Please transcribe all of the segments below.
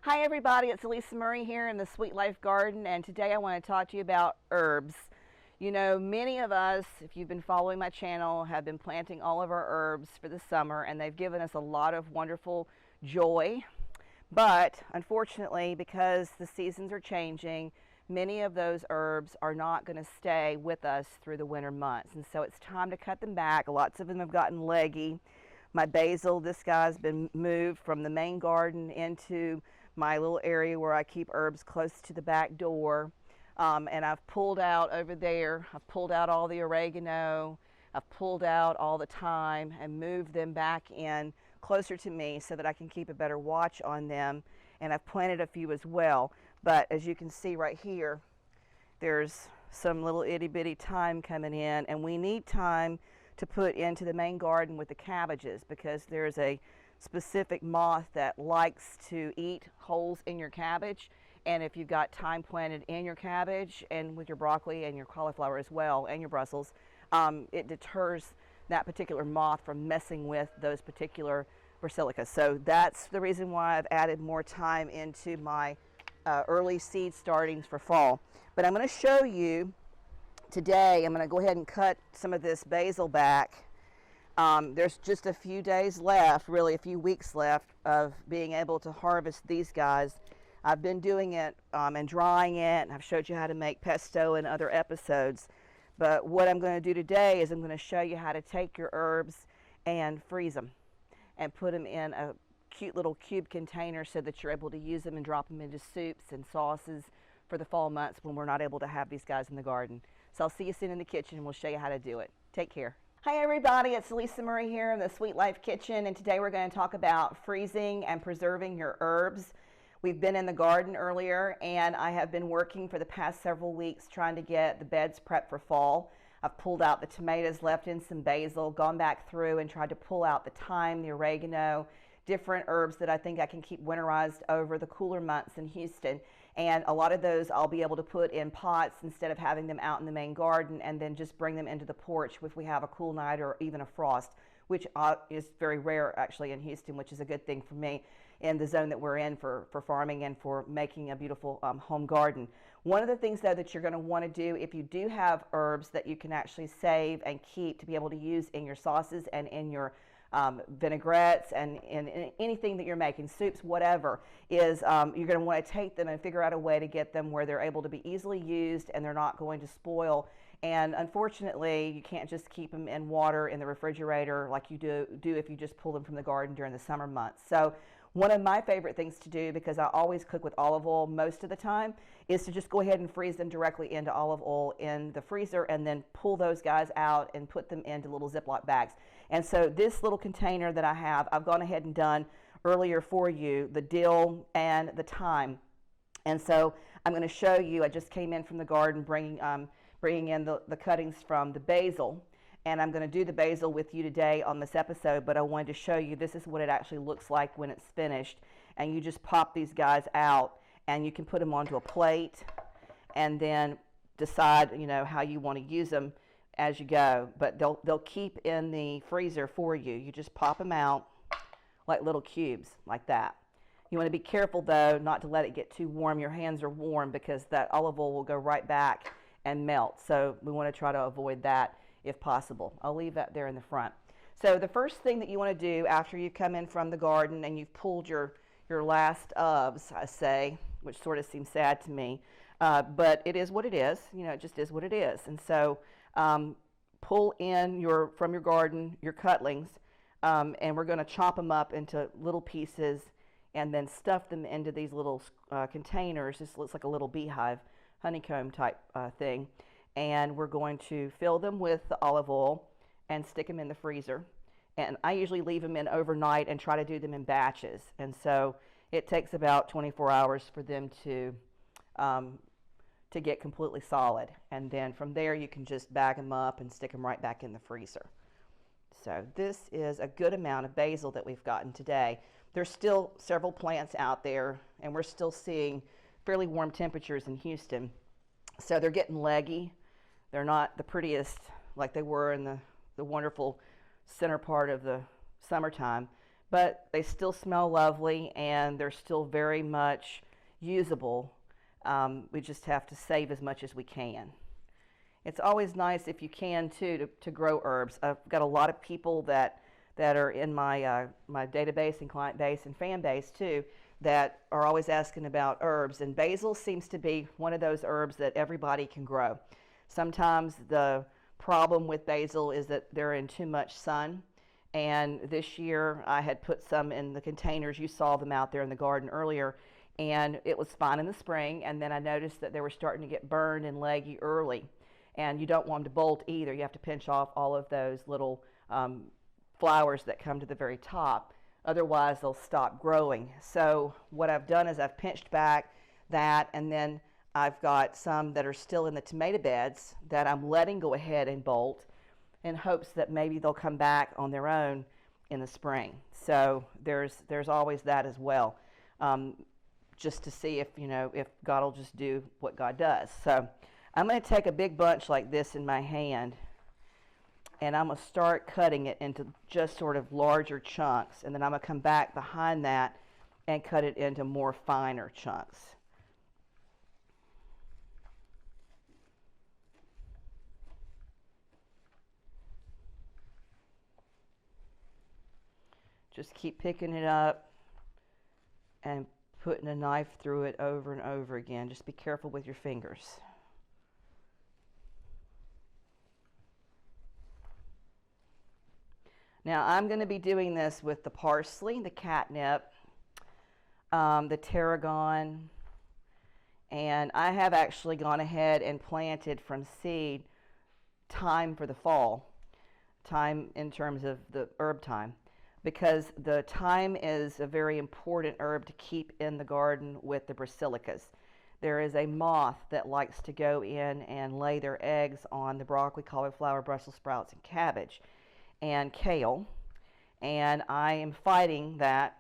Hi everybody, it's Alisamurray here in the Sweet Life Garden, and today I want to talk to you about herbs. You know, many of us, if you've been following my channel, have been planting all of our herbs for the summer, and they've given us a lot of wonderful joy. But unfortunately, because the seasons are changing, many of those herbs are not going to stay with us through the winter months, and so it's time to cut them back. Lots of them have gotten leggy. My basil, this guy's been moved from the main garden into my little area where I keep herbs close to the back door. And I've pulled out over there, I've pulled out all the oregano, I've pulled out all the thyme and moved them back in closer to me so that I can keep a better watch on them. And I've planted a few as well. But as you can see right here, there's some little itty bitty thyme coming in, and we need thyme to put into the main garden with the cabbages because there's a specific moth that likes to eat holes in your cabbage. And if you've got thyme planted in your cabbage and with your broccoli and your cauliflower as well and your Brussels, it deters that particular moth from messing with those particular basilicas. So that's the reason why I've added more thyme into my early seed startings for fall. But I'm going to show you today, I'm going to go ahead and cut some of this basil back. There's just a few days left, really a few weeks left of being able to harvest these guys. I've been doing it and drying it, and I've showed you how to make pesto in other episodes. But what I'm going to do today is I'm going to show you how to take your herbs and freeze them and put them in a cute little cube container so that you're able to use them and drop them into soups and sauces for the fall months when we're not able to have these guys in the garden. So I'll see you soon in the kitchen and we'll show you how to do it. Take care. Hi everybody, it's Alisamurray here in the Sweet Life Kitchen, and today we're going to talk about freezing and preserving your herbs. We've been in the garden earlier, and I have been working for the past several weeks trying to get the beds prepped for fall. I've pulled out the tomatoes, left in some basil, gone back through and tried to pull out the thyme, the oregano, different herbs that I think I can keep winterized over the cooler months in Houston. And a lot of those I'll be able to put in pots instead of having them out in the main garden, and then just bring them into the porch if we have a cool night or even a frost, which is very rare actually in Houston, which is a good thing for me in the zone that we're in for farming and for making a beautiful home garden. One of the things though that you're going to want to do if you do have herbs that you can actually save and keep to be able to use in your sauces and in your vinaigrettes and anything that you're making, soups, whatever, is you're going to want to take them and figure out a way to get them where they're able to be easily used and they're not going to spoil. And unfortunately, you can't just keep them in water in the refrigerator like you do if you just pull them from the garden during the summer months. So one of my favorite things to do, because I always cook with olive oil most of the time, is to just go ahead and freeze them directly into olive oil in the freezer and then pull those guys out and put them into little Ziploc bags. And so this little container that I have, I've gone ahead and done earlier for you, the dill and the thyme. And so I'm going to show you, I just came in from the garden bringing in the cuttings from the basil. And I'm going to do the basil with you today on this episode, but I wanted to show you this is what it actually looks like when it's finished. And you just pop these guys out and you can put them onto a plate and then decide, you know, how you want to use them as you go. But they'll keep in the freezer for you. You just pop them out like little cubes like that. You want to be careful though not to let it get too warm. Your hands are warm because that olive oil will go right back and melt. So we want to try to avoid that if possible. I'll leave that there in the front. So the first thing that you want to do after you come in from the garden and you've pulled your last ofs, I say, which sort of seems sad to me, but it is what it is. You know, it just is what it is. And so pull in from your garden your cutlings, and we're going to chop them up into little pieces and then stuff them into these little containers. This looks like a little beehive, honeycomb type thing. And we're going to fill them with the olive oil and stick them in the freezer. And I usually leave them in overnight and try to do them in batches. And so it takes about 24 hours for them to get completely solid. And then from there you can just bag them up and stick them right back in the freezer. So this is a good amount of basil that we've gotten today. There's still several plants out there, and we're still seeing fairly warm temperatures in Houston. So they're getting leggy. They're not the prettiest like they were in the wonderful center part of the summertime, but they still smell lovely and they're still very much usable. We just have to save as much as we can. It's always nice if you can too to grow herbs. I've got a lot of people that are in my my database and client base and fan base too that are always asking about herbs, and basil seems to be one of those herbs that everybody can grow. Sometimes the problem with basil is that they're in too much sun, and this year I had put some in the containers. You saw them out there in the garden earlier, and it was fine in the spring, and then I noticed that they were starting to get burned and leggy early, and you don't want them to bolt either. You have to pinch off all of those little flowers that come to the very top. Otherwise, they'll stop growing. So what I've done is I've pinched back that, and then I've got some that are still in the tomato beds that I'm letting go ahead and bolt in hopes that maybe they'll come back on their own in the spring. So there's always that as well, just to see if, you know, if God will just do what God does. So I'm going to take a big bunch like this in my hand, and I'm going to start cutting it into just sort of larger chunks, and then I'm going to come back behind that and cut it into more finer chunks. Just keep picking it up and putting a knife through it over and over again. Just be careful with your fingers. Now I'm going to be doing this with the parsley, the catnip, the tarragon, and I have actually gone ahead and planted from seed thyme for the fall. Thyme in terms of the herb thyme, because the thyme is a very important herb to keep in the garden with the basilicas. There is a moth that likes to go in and lay their eggs on the broccoli, cauliflower, Brussels sprouts, and cabbage, and kale, and I am fighting that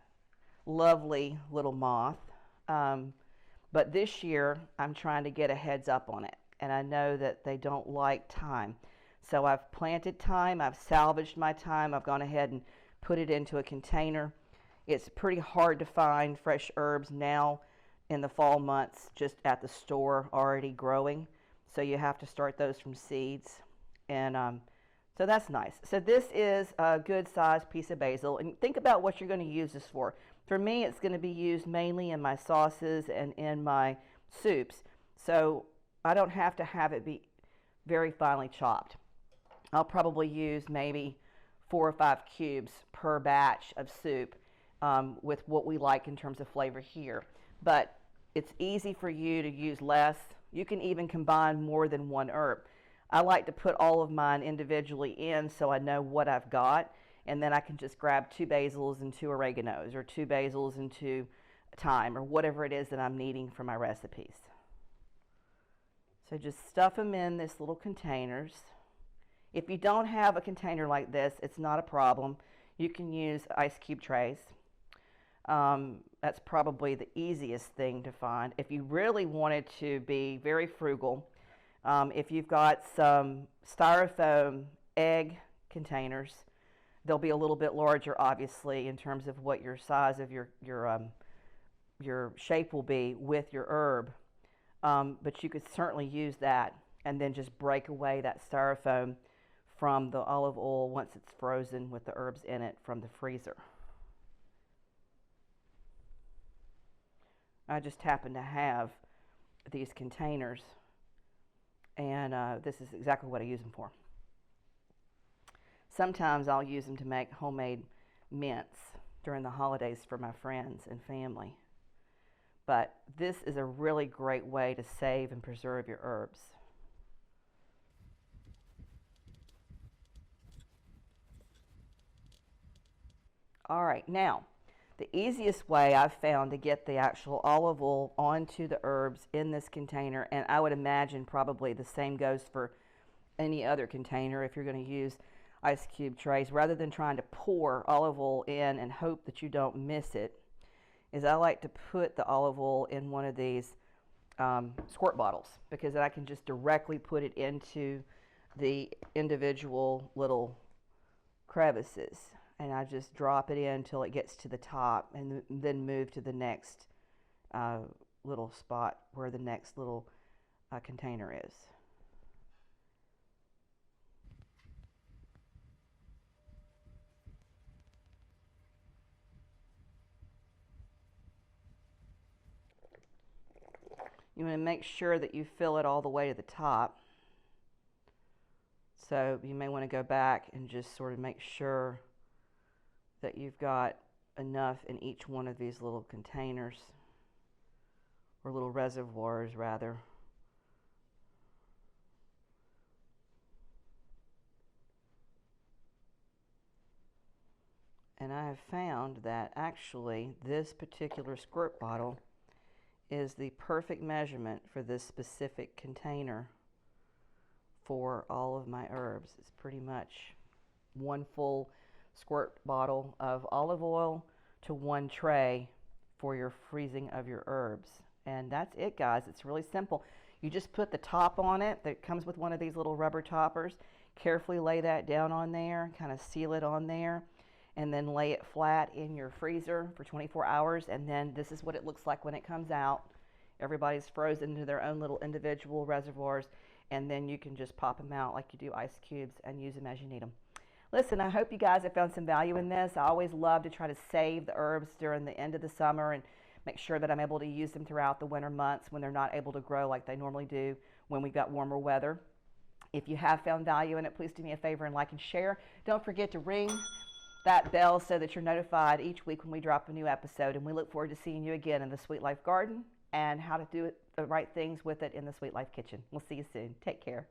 lovely little moth, but this year I'm trying to get a heads up on it, and I know that they don't like thyme. So I've planted thyme, I've salvaged my thyme, I've gone ahead and put it into a container. It's pretty hard to find fresh herbs now in the fall months just at the store already growing, so you have to start those from seeds, and so that's nice. So this is a good sized piece of basil, and think about what you're going to use this for. For me, it's going to be used mainly in my sauces and in my soups, so I don't have to have it be very finely chopped. I'll probably use maybe 4 or 5 cubes per batch of soup, with what we like in terms of flavor here. But it's easy for you to use less. You can even combine more than one herb. I like to put all of mine individually in so I know what I've got, and then I can just grab 2 basils and 2 oreganos, or 2 basils and 2 thyme, or whatever it is that I'm needing for my recipes. So just stuff them in this little containers. If you don't have a container like this, it's not a problem. You can use ice cube trays. That's probably the easiest thing to find. If you really wanted to be very frugal, if you've got some styrofoam egg containers, they'll be a little bit larger, obviously, in terms of what your size of your shape will be with your herb. But you could certainly use that, and then just break away that styrofoam from the olive oil once it's frozen with the herbs in it from the freezer. I just happen to have these containers, and this is exactly what I use them for. Sometimes I'll use them to make homemade mints during the holidays for my friends and family. But this is a really great way to save and preserve your herbs. All right, now, the easiest way I've found to get the actual olive oil onto the herbs in this container, and I would imagine probably the same goes for any other container if you're going to use ice cube trays, rather than trying to pour olive oil in and hope that you don't miss it, is I like to put the olive oil in one of these squirt bottles, because then I can just directly put it into the individual little crevices. and I just drop it in until it gets to the top, and then move to the next little spot where the next little container is. You want to make sure that you fill it all the way to the top. So you may want to go back and just sort of make sure that you've got enough in each one of these little containers, or little reservoirs rather. And I have found that actually this particular squirt bottle is the perfect measurement for this specific container for all of my herbs. It's pretty much one full squirt bottle of olive oil to one tray for your freezing of your herbs. And that's it, guys. It's really simple. You just put the top on it that comes with one of these little rubber toppers. Carefully lay that down on there, kind of seal it on there, and then lay it flat in your freezer for 24 hours. And then this is what it looks like when it comes out. Everybody's frozen into their own little individual reservoirs, and then you can just pop them out like you do ice cubes and use them as you need them. Listen, I hope you guys have found some value in this. I always love to try to save the herbs during the end of the summer and make sure that I'm able to use them throughout the winter months when they're not able to grow like they normally do when we've got warmer weather. If you have found value in it, please do me a favor and like and share. Don't forget to ring that bell so that you're notified each week when we drop a new episode. And we look forward to seeing you again in the Sweet Life Garden and how to do the right things with it in the Sweet Life Kitchen. We'll see you soon. Take care.